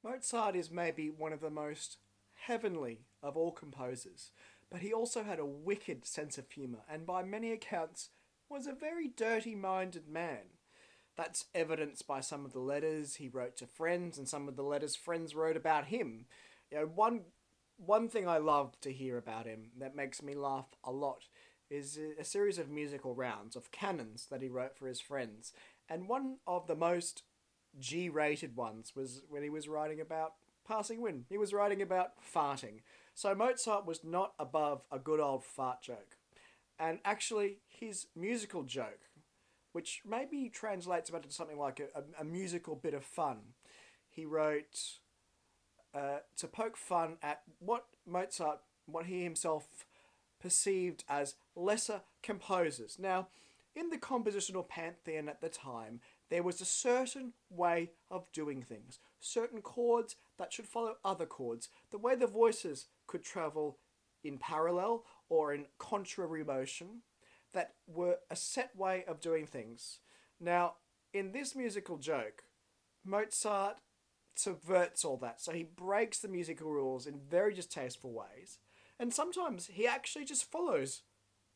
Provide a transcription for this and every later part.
Mozart is maybe one of the most heavenly of all composers, but he also had a wicked sense of humour and by many accounts was a very dirty minded man. That's evidenced by some of the letters he wrote to friends and some of the letters friends wrote about him. One thing I love to hear about him that makes me laugh a lot is a series of musical rounds of canons that he wrote for his friends. And one of the most G-rated ones was when he was writing about passing wind. He was writing about farting. So Mozart was not above a good old fart joke. And actually, his musical joke, which maybe translates about to something like a musical bit of fun, he wrote to poke fun at what he himself perceived as lesser composers. Now, in the compositional pantheon at the time, there was a certain way of doing things, certain chords that should follow other chords, the way the voices could travel in parallel or in contrary motion, that were a set way of doing things. Now, in this musical joke, Mozart subverts all that. So he breaks the musical rules in very distasteful ways. And sometimes he actually just follows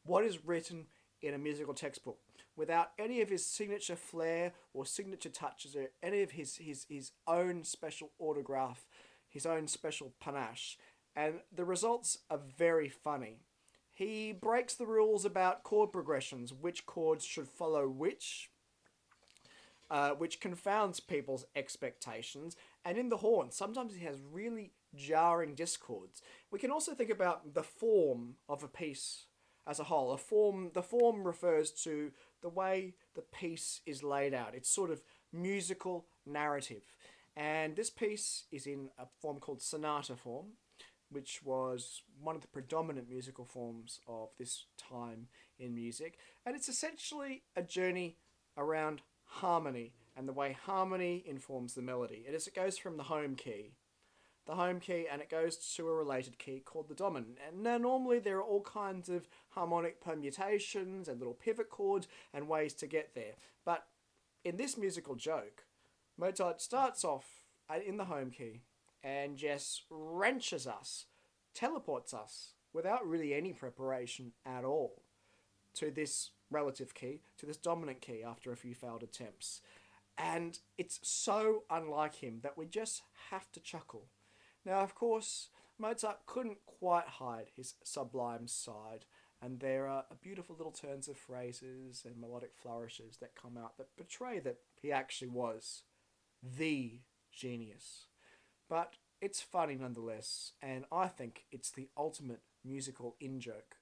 what is written in a musical textbook without any of his signature flair or signature touches or any of his own special autograph, his own special panache. And the results are very funny. He breaks the rules about chord progressions, which chords should follow which confounds people's expectations. And in the horn, sometimes he has really jarring discords. We can also think about the form of a piece as a whole. The form refers to the way the piece is laid out. It's sort of musical narrative. And this piece is in a form called sonata form, which was one of the predominant musical forms of this time in music. And it's essentially a journey around harmony and the way harmony informs the melody. It goes from the home key, and it goes to a related key called the dominant. And now normally there are all kinds of harmonic permutations and little pivot chords and ways to get there. But in this musical joke, Mozart starts off in the home key and just wrenches us, teleports us, without really any preparation at all, to this relative key, to this dominant key after a few failed attempts. And it's so unlike him that we just have to chuckle. Now, of course, Mozart couldn't quite hide his sublime side, and there are beautiful little turns of phrases and melodic flourishes that come out that betray that he actually was the genius. But it's funny nonetheless, and I think it's the ultimate musical in-joke.